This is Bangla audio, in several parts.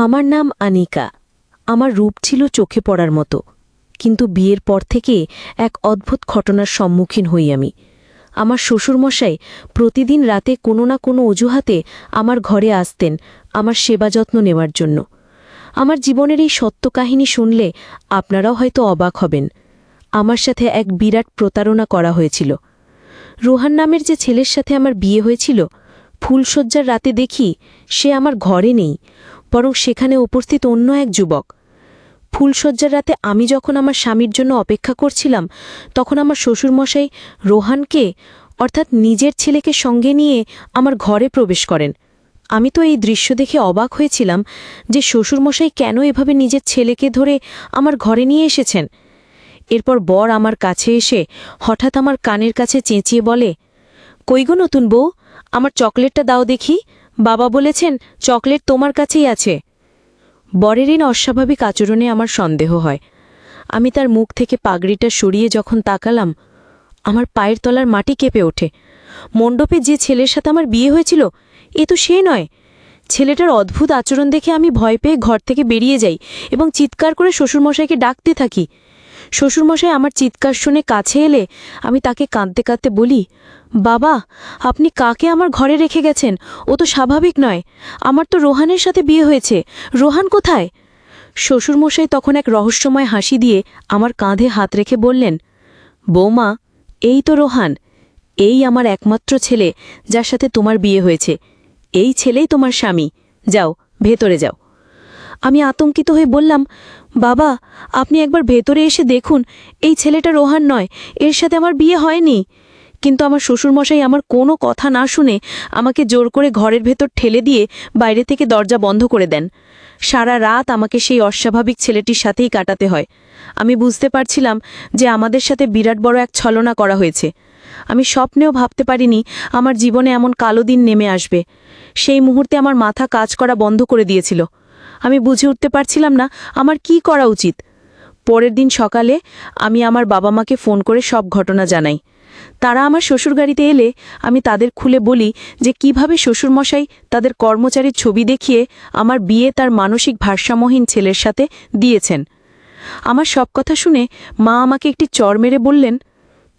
আমার নাম আনিকা। আমার রূপ ছিল চোখে পড়ার মতো, কিন্তু বিয়ের পর থেকে এক অদ্ভুত ঘটনার সম্মুখীন হই আমি। আমার শ্বশুরমশাই প্রতিদিন রাতে কোনো না কোনো অজুহাতে আমার ঘরে আসতেন আমার সেবা যত্ন নেওয়ার জন্য। আমার জীবনের এই সত্য কাহিনী শুনলে আপনারাও হয়তো অবাক হবেন। আমার সাথে এক বিরাট প্রতারণা করা হয়েছিল। রোহান নামের যে ছেলের সাথে আমার বিয়ে হয়েছিল, ফুলশয্যার রাতে দেখি সে আমার ঘরে নেই, বরং সেখানে উপস্থিত অন্য এক যুবক। ফুলশয্যার রাতে আমি যখন আমার স্বামীর জন্য অপেক্ষা করছিলাম, তখন আমার শ্বশুরমশাই রোহানকে অর্থাৎ নিজের ছেলেকে সঙ্গে নিয়ে আমার ঘরে প্রবেশ করেন। আমি তো এই দৃশ্য দেখে অবাক হয়েছিলাম যে শ্বশুরমশাই কেন এভাবে নিজের ছেলেকে ধরে আমার ঘরে নিয়ে এসেছেন। এরপর বর আমার কাছে এসে হঠাৎ আমার কানের কাছে চেঁচিয়ে বলে, কই গো নতুন বউ, আমার চকলেটটা দাও দেখি, বাবা বলেছেন চকলেট তোমার কাছেই আছে। বরের এই অস্বাভাবিক আচরণে আমার সন্দেহ হয়। আমি তার মুখ থেকে পাগড়িটা সরিয়ে যখন তাকালাম, আমার পায়ের তলার মাটি কেঁপে ওঠে। মণ্ডপে যে ছেলের সাথে আমার বিয়ে হয়েছিল, এ তো সে নয়। ছেলেটার অদ্ভুত আচরণ দেখে আমি ভয় পেয়ে ঘর থেকে বেরিয়ে যাই এবং চিৎকার করে শ্বশুরমশাইকে ডাকতে থাকি। শ্বশুরমশাই আমার চিৎকার শুনে কাছে এলে আমি তাকে কাঁদতে কাঁদতে বলি, বাবা, আপনি কাকে আমার ঘরে রেখে গেছেন? ও তো স্বাভাবিক নয়। আমার তো রোহানের সাথে বিয়ে হয়েছে। রোহান কোথায়? শ্বশুরমশাই তখন এক রহস্যময় হাসি দিয়ে আমার কাঁধে হাত রেখে বললেন, বৌমা, এই তো রোহান, এই আমার একমাত্র ছেলে যার সাথে তোমার বিয়ে হয়েছে। এই ছেলেই তোমার স্বামী। যাও, ভেতরে যাও। আমি আতঙ্কিত হয়ে বললাম, বাবা, আপনি একবার ভেতরে এসে দেখুন, এই ছেলেটা রোহান নয়, এর সাথে আমার বিয়ে হয়নি। কিন্তু আমার শ্বশুরমশাই আমার কোনো কথা না শুনে আমাকে জোর করে ঘরের ভেতর ঠেলে দিয়ে বাইরে থেকে দরজা বন্ধ করে দেন। সারা রাত আমাকে সেই অস্বাভাবিক ছেলেটির সাথেই কাটাতে হয়। আমি বুঝতে পারছিলাম যে আমাদের সাথে বিরাট বড় এক ছলনা করা হয়েছে। আমি স্বপ্নেও ভাবতে পারিনি আমার জীবনে এমন কালো দিন নেমে আসবে। সেই মুহূর্তে আমার মাথা কাজ করা বন্ধ করে দিয়েছিল। আমি বুঝে উঠতে পারছিলাম না আমার কি করা উচিত। পরের দিন সকালে আমি আমার বাবা মাকে ফোন করে সব ঘটনা জানাই। তারা আমার শ্বশুরবাড়িতে এলে আমি তাদের খুলে বলি যে কিভাবে শ্বশুরমশাই তাদের কর্মচারীর ছবি দেখিয়ে আমার বিয়ে তার মানসিক ভারসাম্যহীন ছেলের সাথে দিয়েছেন। আমার সব কথা শুনে মা আমাকে একটি চড় মেরে বললেন,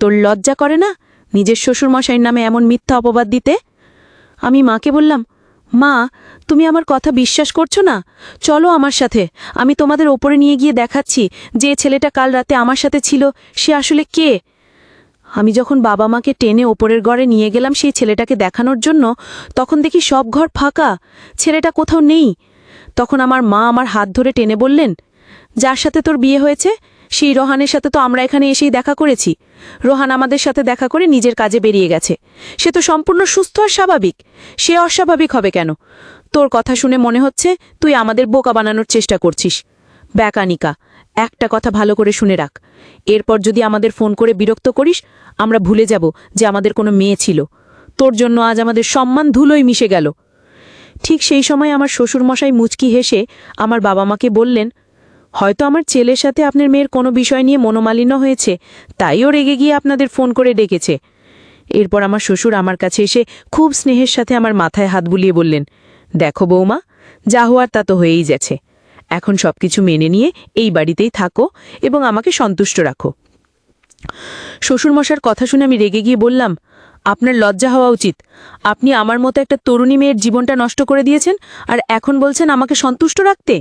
তোর লজ্জা করে না নিজের শ্বশুরমশাইয়ের নামে এমন মিথ্যা অপবাদ দিতে? আমি মাকে বললাম, মা, তুমি আমার কথা বিশ্বাস করছো না? চলো আমার সাথে, আমি তোমাদের ওপরে নিয়ে গিয়ে দেখাচ্ছি যে ছেলেটা কাল রাতে আমার সাথে ছিল সে আসলে কে। আমি যখন বাবা মাকে টেনে ওপরের ঘরে নিয়ে গেলাম সেই ছেলেটাকে দেখানোর জন্য, তখন দেখি সব ঘর ফাঁকা, ছেলেটা কোথাও নেই। তখন আমার মা আমার হাত ধরে টেনে বললেন, যার সাথে তোর বিয়ে হয়েছে সেই রোহানের সাথে তো আমরা এখানে এসেই দেখা করেছি। রোহান আমাদের সাথে দেখা করে নিজের কাজে বেরিয়ে গেছে। সে তো সম্পূর্ণ সুস্থ আর স্বাভাবিক। সে অস্বাভাবিক হবে কেন? তোর কথা শুনে মনে হচ্ছে তুই আমাদের বোকা বানানোর চেষ্টা করছিস। ব্যাকানিকা, একটা কথা ভালো করে শুনে রাখ, এরপর যদি আমাদের ফোন করে বিরক্ত করিস, আমরা ভুলে যাব যে আমাদের কোনো মেয়ে ছিল। তোর জন্য আজ আমাদের সম্মান ধুলোয় মিশে গেল। ঠিক সেই সময় আমার শ্বশুরমশাই মুচকি হেসে আমার বাবা মাকে বললেন, হয়তো আমার ছেলের সাথে আপনার মেয়ের কোনো বিষয় নিয়ে মনোমালিন্য হয়েছে, তাইও রেগে গিয়ে আপনাদের ফোন করে ডেকেছে। এরপর আমার শ্বশুর আমার কাছে এসে খুব স্নেহের সাথে আমার মাথায় হাত বুলিয়ে বললেন, দেখো বৌমা, যা হওয়ার তা তো হয়েই গেছে। এখন সবকিছু মেনে নিয়ে এই বাড়িতেই থাকো এবং আমাকে সন্তুষ্ট রাখো। শ্বশুরমশার কথা শুনে আমি রেগে গিয়ে বললাম, আপনার লজ্জা হওয়া উচিত। আপনি আমার মতো একটা তরুণী মেয়ের জীবনটা নষ্ট করে দিয়েছেন, আর এখন বলছেন আমাকে সন্তুষ্ট রাখতে।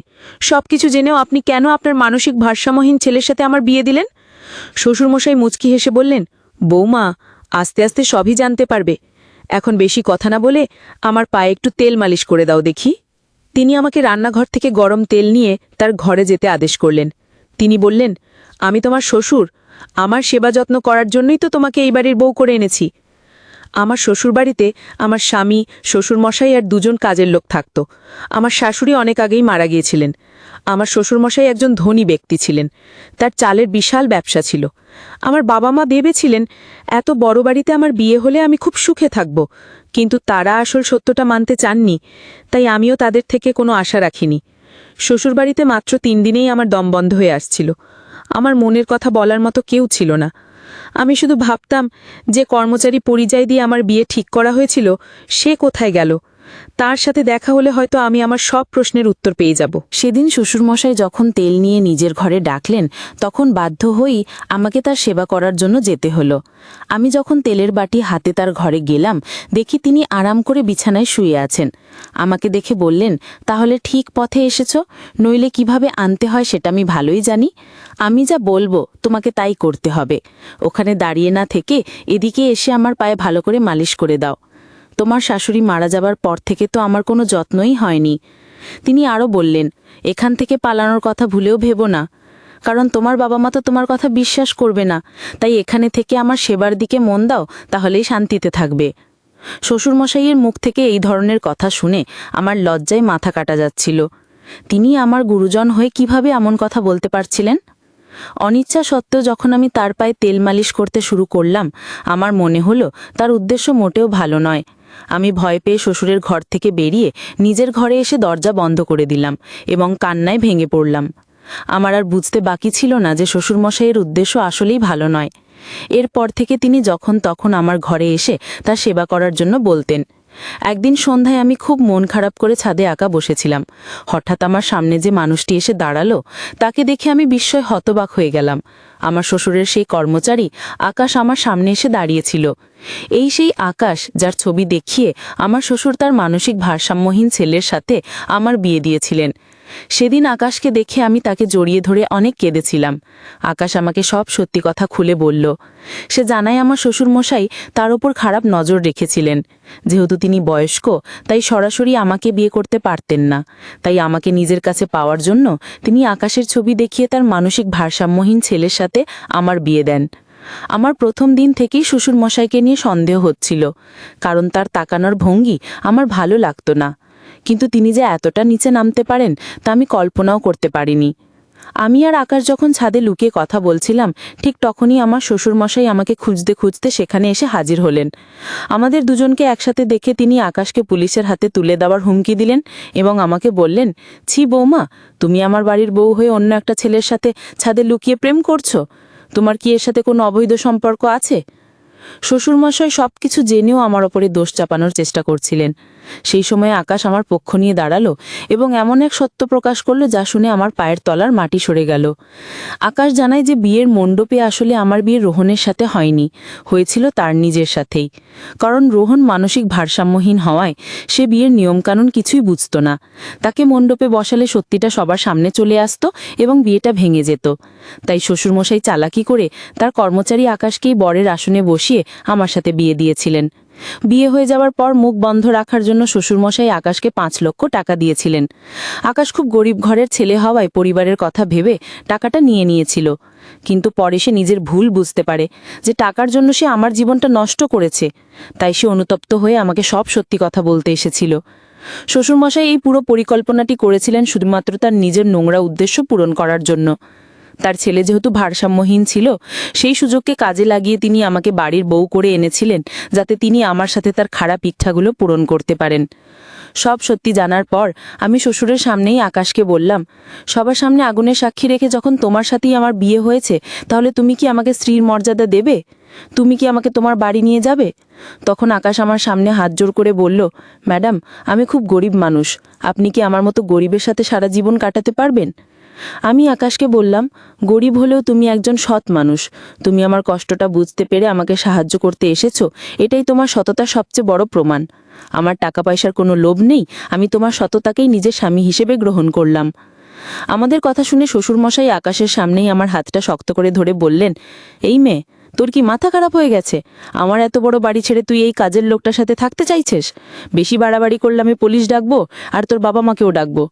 সবকিছু জেনেও আপনি কেন আপনার মানসিক ভারসাম্যহীন ছেলের সাথে আমার বিয়ে দিলেন? শ্বশুরমশাই মুচকি হেসে বললেন, বৌমা, আস্তে আস্তে সবই জানতে পারবে। এখন বেশি কথা না বলে আমার পায়ে একটু তেল মালিশ করে দাও দেখি। তিনি আমাকে রান্নাঘর থেকে গরম তেল নিয়ে তার ঘরে যেতে আদেশ করলেন। তিনি বললেন, আমি তোমার শ্বশুর, আমার সেবা যত্ন করার জন্যই তো তোমাকে এই বাড়ির বউ করে এনেছি। আমার শ্বশুরবাড়িতে আমার স্বামী, শ্বশুরমশাই আর দুজন কাজের লোক থাকত। আমার শাশুড়ি অনেক আগেই মারা গিয়েছিলেন। আমার শ্বশুরমশাই একজন ধনী ব্যক্তি ছিলেন, তার চালের বিশাল ব্যবসা ছিল। আমার বাবা মা ভেবেছিলেন এত বড় বাড়িতে আমার বিয়ে হলে আমি খুব সুখে থাকব, কিন্তু তারা আসল সত্যটা মানতে চাননি, তাই আমিও তাদের থেকে কোনো আশা রাখিনি। শ্বশুরবাড়িতে মাত্র 3 দিনেই আমার দম বন্ধ হয়ে আসছিল। আমার মনের কথা বলার মতো কেউ ছিল না। আমি শুধু ভাবতাম যে কর্মচারী পরিযায়ী দিয়ে আমার বিয়ে ঠিক করা হয়েছিল সে কোথায় গেল। তার সাথে দেখা হলে হয়তো আমি আমার সব প্রশ্নের উত্তর পেয়ে যাব। সেদিন শ্বশুরমশাই যখন তেল নিয়ে নিজের ঘরে ডাকলেন, তখন বাধ্য হয়েই আমাকে তার সেবা করার জন্য যেতে হলো। আমি যখন তেলের বাটি হাতে তার ঘরে গেলাম, দেখি তিনি আরাম করে বিছানায় শুয়ে আছেন। আমাকে দেখে বললেন, তাহলে ঠিক পথে এসেছ, নইলে কিভাবে আনতে হয় সেটা আমি ভালোই জানি। আমি যা বলবো তোমাকে তাই করতে হবে। ওখানে দাঁড়িয়ে না থেকে এদিকে এসে আমার পায়ে ভালো করে মালিশ করে দাও। তোমার শাশুড়ি মারা যাবার পর থেকে তো আমার কোনো যত্নই হয়নি। তিনি আরও বললেন, এখান থেকে পালানোর কথা ভুলেও ভেবো না, কারণ তোমার বাবা মা তো তোমার কথা বিশ্বাস করবে না। তাই এখানে থেকে আমার সেবার দিকে মন দাও, তাহলেই শান্তিতে থাকবে। শ্বশুরমশাইয়ের মুখ থেকে এই ধরনের কথা শুনে আমার লজ্জায় মাথা কাটা যাচ্ছিল। তিনি আমার গুরুজন হয়ে কিভাবে এমন কথা বলতে পারছিলেন? অনিচ্ছা সত্ত্বেও যখন আমি তার পায়ে তেল মালিশ করতে শুরু করলাম, আমার মনে হলো তার উদ্দেশ্য মোটেও ভালো নয়। আমি ভয় পেয়ে শ্বশুরের ঘর থেকে বেরিয়ে নিজের ঘরে এসে দরজা বন্ধ করে দিলাম এবং কান্নায় ভেঙে পড়লাম। আমার আর বুঝতে বাকি ছিল না যে শ্বশুরমশাইয়ের উদ্দেশ্য আসলেই ভালো নয়। এরপর থেকে তিনি যখন তখন আমার ঘরে এসে তার সেবা করার জন্য বলতেন। একদিন সন্ধ্যায় আমি খুব মন খারাপ করে ছাদে একা বসেছিলাম। হঠাৎ আমার সামনে যে মানুষটি এসে দাঁড়ালো, তাকে দেখে আমি বিস্ময়ে হতবাক হয়ে গেলাম। আমার শ্বশুরের সেই কর্মচারী আকাশ আমার সামনে এসে দাঁড়িয়েছিল। এই সেই আকাশ যার ছবি দেখিয়ে আমার শ্বশুর তার মানসিক ভারসাম্যহীন ছেলের সাথে আমার বিয়ে দিয়েছিলেন। সেদিন আকাশকে দেখে আমি তাকে জড়িয়ে ধরে অনেক কেঁদেছিলাম। আকাশ আমাকে সব সত্যি কথা খুলে বলল। সে জানায় আমার শ্বশুরমশাই তার ওপর খারাপ নজর রেখেছিলেন। যেহেতু তিনি বয়স্ক, তাই সরাসরি আমাকে বিয়ে করতে পারতেন না। তাই আমাকে নিজের কাছে পাওয়ার জন্য তিনি আকাশের ছবি দেখিয়ে তার মানসিক ভারসাম্যহীন ছেলের সাথে আমার বিয়ে দেন। আমার প্রথম দিন থেকেই শ্বশুরমশাইকে নিয়ে সন্দেহ হচ্ছিল, কারণ তার তাকানোর ভঙ্গি আমার ভালো লাগতো না। কিন্তু তিনি যে এতটা নিচে নামতে পারেন তা আমি কল্পনাও করতে পারিনি। আমি আর আকাশ যখন ছাদে লুকিয়ে কথা বলছিলাম, ঠিক তখনই আমার শ্বশুরমশাই আমাকে খুঁজতে খুঁজতে সেখানে এসে হাজির হলেন। আমাদের দুজনকে একসাথে দেখে তিনি আকাশকে পুলিশের হাতে তুলে দেওয়ার হুমকি দিলেন এবং আমাকে বললেন, ছি বৌমা, তুমি আমার বাড়ির বউ হয়ে অন্য একটা ছেলের সাথে ছাদে লুকিয়ে প্রেম করছো? তোমার কি এর সাথে কোনো অবৈধ সম্পর্ক আছে? শ্বশুরমশাই সব কিছু জেনেও আমার ওপরে দোষ চাপানোর চেষ্টা করছিলেন। সেই সময় আকাশ আমার পক্ষ নিয়ে দাঁড়ালো এবং এমন এক সত্য প্রকাশ করল যা শুনে আমার পায়ের তলার মাটি সরে গেল। আকাশ জানায় যে বিয়ের মণ্ডপে আসলে আমার বিয়ে রোহনের সাথে হয়নি, হয়েছিল তার নিজের সাথেই। কারণ রোহন মানসিক ভারসাম্যহীন হওয়ায় সে বিয়ের নিয়মকানুন কিছুই বুঝত না। তাকে মণ্ডপে বসালে সত্যিটা সবার সামনে চলে আসতো এবং বিয়েটা ভেঙে যেত। তাই শ্বশুরমশাই চালাকি করে তার কর্মচারী আকাশকেই বরের আসনে বসিয়ে আমার সাথে বিয়ে দিয়েছিলেন। বিয়ে হয়ে যাওয়ার পর মুখ বন্ধ রাখার জন্য শ্বশুরমশাই আকাশকে 5 লক্ষ টাকা দিয়েছিলেন। আকাশ খুব গরিব ঘরের ছেলে হওয়ায় পরিবারের কথা ভেবে টাকাটা নিয়েছিল। কিন্তু পরে সে নিজের ভুল বুঝতে পারে যে টাকার জন্য সে আমার জীবনটা নষ্ট করেছে। তাই সে অনুতপ্ত হয়ে আমাকে সব সত্যি কথা বলতে এসেছিল। শ্বশুরমশাই এই পুরো পরিকল্পনাটি করেছিলেন শুধুমাত্র তার নিজের নোংরা উদ্দেশ্য পূরণ করার জন্য। তার ছেলে যেহেতু ভারসাম্যহীন ছিল, সেই সুযোগকে কাজে লাগিয়ে তিনি আমাকে বাড়ির বউ করে এনেছিলেন, যাতে তিনি আমার সাথে তার খারাপ ইচ্ছাগুলো পূরণ করতে পারেন। সব সত্যি জানার পর আমি শ্বশুরের সামনেই আকাশকে বললাম, সবার সামনে আগুনের সাক্ষী রেখে যখন তোমার সাথেই আমার বিয়ে হয়েছে, তাহলে তুমি কি আমাকে স্ত্রীর মর্যাদা দেবে? তুমি কি আমাকে তোমার বাড়ি নিয়ে যাবে? তখন আকাশ আমার সামনে হাত জোড় করে বলল, ম্যাডাম, আমি খুব গরিব মানুষ, আপনি কি আমার মতো গরিবের সাথে সারা জীবন কাটাতে পারবেন? আমি আকাশকে বললাম, গরিব হলেও তুমি একজন সৎ মানুষ। তুমি আমার কষ্টটা বুঝতে পেরে আমাকে সাহায্য করতে এসেছো, এটাই তোমার সততার সবচেয়ে বড় প্রমাণ। আমার টাকা পয়সার কোনো লোভ নেই, আমি তোমার সততাকেই নিজের স্বামী হিসেবে গ্রহণ করলাম। আমাদের কথা শুনে শ্বশুরমশাই আকাশের সামনেই আমার হাতটা শক্ত করে ধরে বললেন, এই মেয়ে, তোর কি মাথা খারাপ হয়ে গেছে? আমার এত বড় বাড়ি ছেড়ে তুই এই কাজের লোকটার সাথে থাকতে চাইছিস? বেশি বাড়াবাড়ি করলে আমি পুলিশ ডাকবো আর তোর বাবা মাকেও ডাকবো।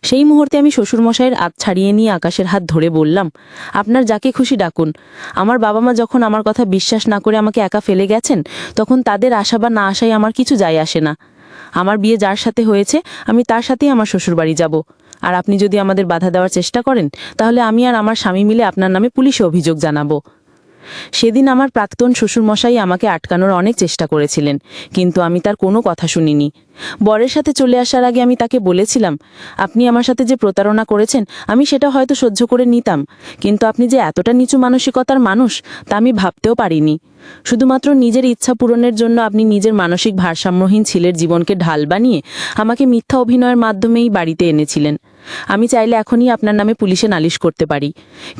সেই মুহূর্তে আমি শ্বশুরমশাইয়ের হাত ছাড়িয়ে নিয়ে আকাশের হাত ধরে বললাম, আপনার যাকে খুশি ডাকুন। আমার বাবা মা যখন আমার কথা বিশ্বাস না করে আমাকে একা ফেলে গেছেন, তখন তাদের আশা বা না আশায় আমার কিছু যায় আসে না। আমার বিয়ে যার সাথে হয়েছে, আমি তার সাথেই আমার শ্বশুরবাড়ি যাব। আর আপনি যদি আমাদের বাধা দেওয়ার চেষ্টা করেন, তাহলে আমি আর আমার স্বামী মিলে আপনার নামে পুলিশে অভিযোগ জানাবো। সেদিন আমার প্রাক্তন শ্বশুরমশাই আমাকে আটকানোর অনেক চেষ্টা করেছিলেন, কিন্তু আমি তার কোনো কথা শুনিনি। বরের সাথে চলে আসার আগে আমি তাকে বলেছিলাম, আপনি আমার সাথে যে প্রতারণা করেছেন আমি সেটা হয়তো সহ্য করে নিতাম, কিন্তু আপনি যে এতটা নিচু মানসিকতার মানুষ তা আমি ভাবতেও পারিনি। শুধুমাত্র নিজের ইচ্ছা পূরণের জন্য আপনি নিজের মানসিক ভারসাম্যহীন ছেলের জীবনকে ঢাল বানিয়ে আমাকে মিথ্যা অভিনয়ের মাধ্যমেই বাড়িতে এনেছিলেন। আমি চাইলে এখনই আপনার নামে পুলিশে নালিশ করতে পারি,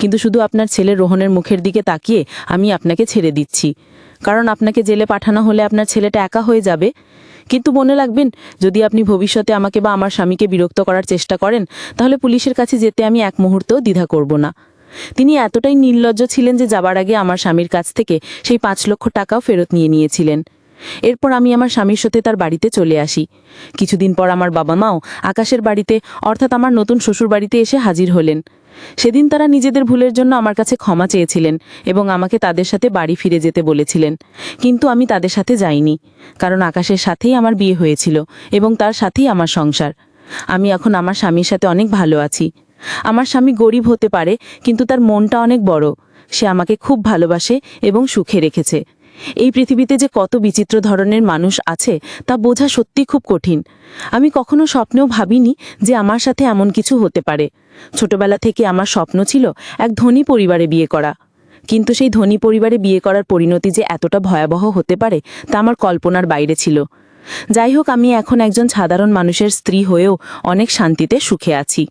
কিন্তু শুধু আপনার ছেলে রোহনের মুখের দিকে তাকিয়ে আমি আপনাকে ছেড়ে দিচ্ছি। কারণ আপনাকে জেলে পাঠানো হলে আপনার ছেলেটা একা হয়ে যাবে। কিন্তু মনে রাখবেন, যদি আপনি ভবিষ্যতে আমাকে বা আমার স্বামীকে বিরক্ত করার চেষ্টা করেন, তাহলে পুলিশের কাছে যেতে আমি এক মুহূর্তও দ্বিধা করব না। তিনি এতটাই নির্লজ্জ ছিলেন যে যাবার আগে আমার স্বামীর কাছ থেকে সেই 5 লক্ষ টাকাও ফেরত নিয়েছিলেন। এরপর আমি আমার স্বামীর সাথে তার বাড়িতে চলে আসি। কিছুদিন পর আমার বাবা মাও আকাশের বাড়িতে, অর্থাৎ আমার নতুন শ্বশুর বাড়িতে এসে হাজির হলেন। সেদিন তারা নিজেদের ভুলের জন্য আমার কাছে ক্ষমা চেয়েছিলেন এবং আমাকে তাদের সাথে বাড়ি ফিরে যেতে বলেছিলেন। কিন্তু আমি তাদের সাথে যাইনি, কারণ আকাশের সাথেই আমার বিয়ে হয়েছিল এবং তার সাথেই আমার সংসার। আমি এখন আমার স্বামীর সাথে অনেক ভালো আছি। আমার স্বামী গরিব হতে পারে, কিন্তু তার মনটা অনেক বড়। সে আমাকে খুব ভালোবাসে এবং সুখে রেখেছে। এই পৃথিবীতে যে কত বিচিত্র ধরনের মানুষ আছে তা বোঝা সত্যি খুব কঠিন। আমি কখনো স্বপ্নেও ভাবিনি যে আমার সাথে এমন কিছু হতে পারে। ছোটবেলা থেকে আমার স্বপ্ন ছিল এক ধনী পরিবারে বিয়ে করা, কিন্তু সেই ধনী পরিবারে বিয়ে করার পরিণতি যে এতটা ভয়াবহ হতে পারে তা আমার কল্পনার বাইরে ছিল। যাই হোক, আমি এখন একজন সাধারণ মানুষের স্ত্রী হয়েও অনেক শান্তিতে সুখে আছি।